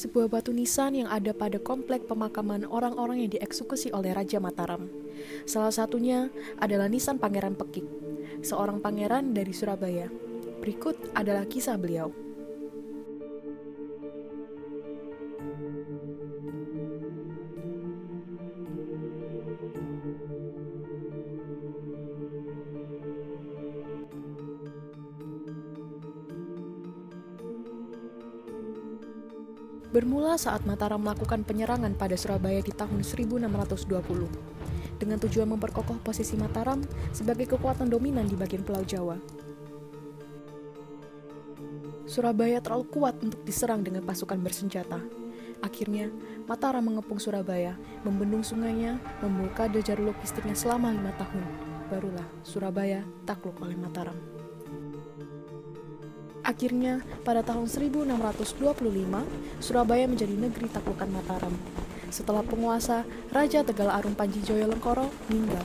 sebuah batu nisan yang ada pada komplek pemakaman orang-orang yang dieksekusi oleh Raja Mataram. Salah satunya adalah nisan Pangeran Pekik, seorang pangeran dari Surabaya. Berikut adalah kisah beliau. Bermula saat Mataram melakukan penyerangan pada Surabaya di tahun 1620, dengan tujuan memperkokoh posisi Mataram sebagai kekuatan dominan di bagian Pulau Jawa. Surabaya terlalu kuat untuk diserang dengan pasukan bersenjata. Akhirnya, Mataram mengepung Surabaya, membendung sungainya, memblokade jalur logistiknya selama 5 tahun. Barulah Surabaya takluk oleh Mataram. Akhirnya, pada tahun 1625, Surabaya menjadi negeri taklukan Mataram. Setelah penguasa, Raja Tegal Arum Panji Joyolengkoro meninggal.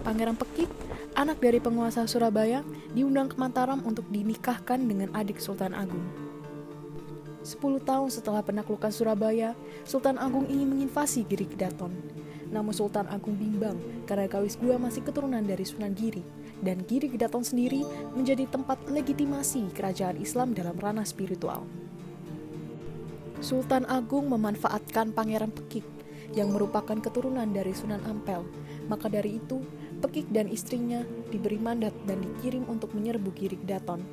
Pangeran Pekik, anak dari penguasa Surabaya, diundang ke Mataram untuk dinikahkan dengan adik Sultan Agung. 10 tahun setelah penaklukan Surabaya, Sultan Agung ingin menginvasi Giri Kedaton. Namun Sultan Agung bimbang karena Kawis Gua masih keturunan dari Sunan Giri, dan Giri Kedaton sendiri menjadi tempat legitimasi kerajaan Islam dalam ranah spiritual. Sultan Agung memanfaatkan Pangeran Pekik yang merupakan keturunan dari Sunan Ampel. Maka dari itu, Pekik dan istrinya diberi mandat dan dikirim untuk menyerbu Giri Kedaton.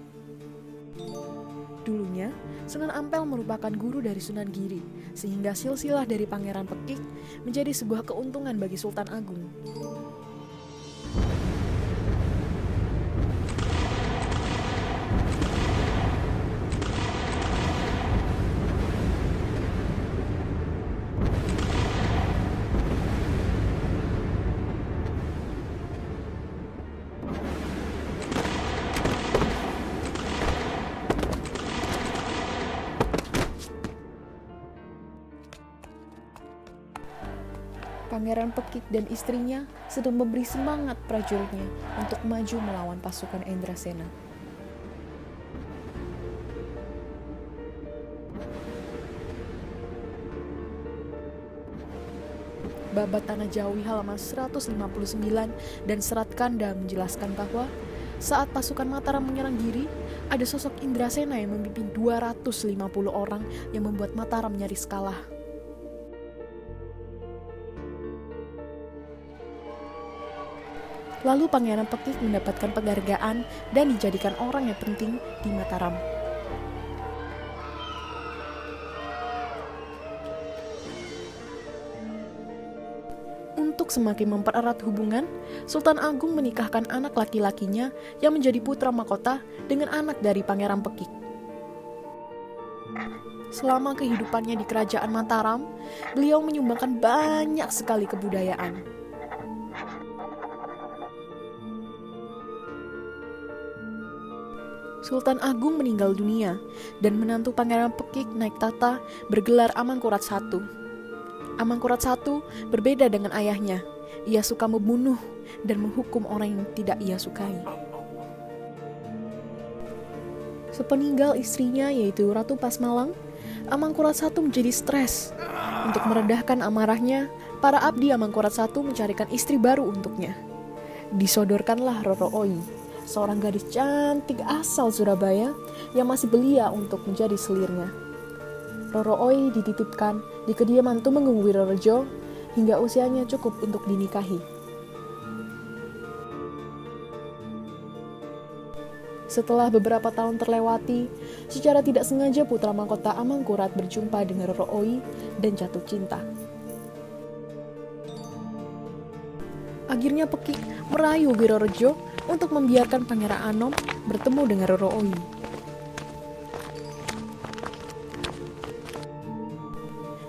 Dulunya, Sunan Ampel merupakan guru dari Sunan Giri, sehingga silsilah dari Pangeran Pekik menjadi sebuah keuntungan bagi Sultan Agung. Pangeran Pekik dan istrinya sedang memberi semangat prajuritnya untuk maju melawan pasukan Endrasena. Babat Tanah Jawi halaman 159 dan Serat Kanda menjelaskan bahwa saat pasukan Mataram menyerang Giri, ada sosok Indrasena yang memimpin 250 orang yang membuat Mataram nyaris kalah. Lalu Pangeran Pekik mendapatkan penghargaan dan dijadikan orang yang penting di Mataram. Untuk semakin mempererat hubungan, Sultan Agung menikahkan anak laki-lakinya yang menjadi putra mahkota dengan anak dari Pangeran Pekik. Selama kehidupannya di kerajaan Mataram, beliau menyumbangkan banyak sekali kebudayaan. Sultan Agung meninggal dunia dan menantu Pangeran Pekik naik tahta bergelar Amangkurat I. Amangkurat I berbeda dengan ayahnya. Ia suka membunuh dan menghukum orang yang tidak ia sukai. Sepeninggal istrinya yaitu Ratu Pasmalang, Amangkurat I menjadi stres. Untuk meredahkan amarahnya, para abdi Amangkurat I mencarikan istri baru untuknya. Disodorkanlah Roro Oi, seorang gadis cantik asal Surabaya yang masih belia untuk menjadi selirnya. Roro Oi dititipkan di kediaman Tumenggung Wirorejo hingga usianya cukup untuk dinikahi. Setelah beberapa tahun terlewati, secara tidak sengaja putra mahkota Amangkurat berjumpa dengan Roro Oi dan jatuh cinta. Akhirnya Pekik merayu Wirorejo untuk membiarkan Pangeran Anom bertemu dengan Roro Oi.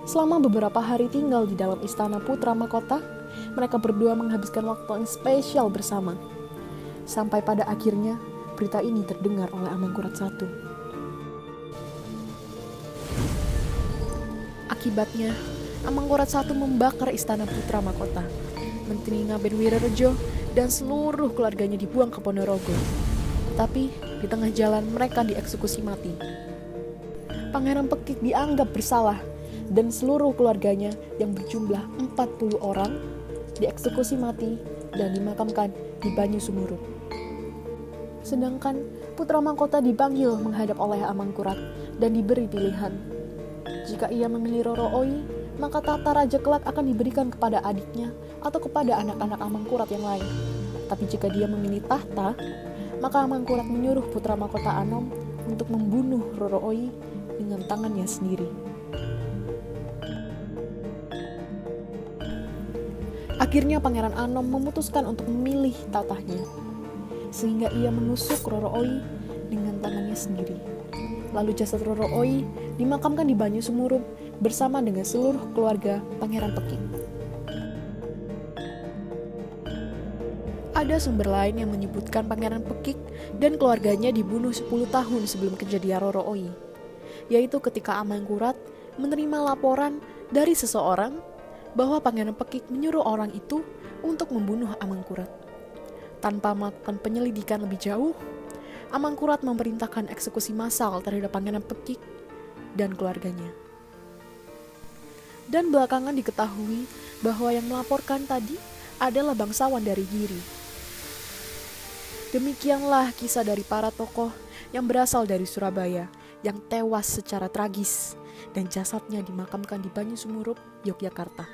Selama beberapa hari tinggal di dalam istana putra mahkota, mereka berdua menghabiskan waktu yang spesial bersama. Sampai pada akhirnya, berita ini terdengar oleh Amangkurat I. Akibatnya, Amangkurat I membakar istana putra mahkota. Menteri Ngaben Wirorejo dan seluruh keluarganya dibuang ke Ponorogo. Tapi di tengah jalan mereka dieksekusi mati. Pangeran Pekik dianggap bersalah dan seluruh keluarganya yang berjumlah 40 orang dieksekusi mati dan dimakamkan di Banyu Sumurup. Sedangkan putra mahkota dipanggil menghadap oleh Amangkurat dan diberi pilihan. Jika ia memilih Roro Oi, maka tahta raja kelak akan diberikan kepada adiknya atau kepada anak-anak Amangkurat yang lain. Tapi jika dia memilih tahta, maka Amangkurat menyuruh putra mahkota Anom untuk membunuh Roro Oi dengan tangannya sendiri. Akhirnya Pangeran Anom memutuskan untuk memilih tatahnya, sehingga ia menusuk Roro Oi dengan tangannya sendiri. Lalu jasad Roro Oi dimakamkan di Banyu Sumurup bersama dengan seluruh keluarga Pangeran Pekik. Ada sumber lain yang menyebutkan Pangeran Pekik dan keluarganya dibunuh 10 tahun sebelum kejadian Roro Oi, yaitu ketika Amangkurat menerima laporan dari seseorang bahwa Pangeran Pekik menyuruh orang itu untuk membunuh Amangkurat. Tanpa melakukan penyelidikan lebih jauh, Amangkurat memerintahkan eksekusi massal terhadap Pangeran Pekik dan keluarganya. Dan belakangan diketahui bahwa yang melaporkan tadi adalah bangsawan dari Giri. Demikianlah kisah dari para tokoh yang berasal dari Surabaya yang tewas secara tragis dan jasadnya dimakamkan di Banyu Sumurup, Yogyakarta.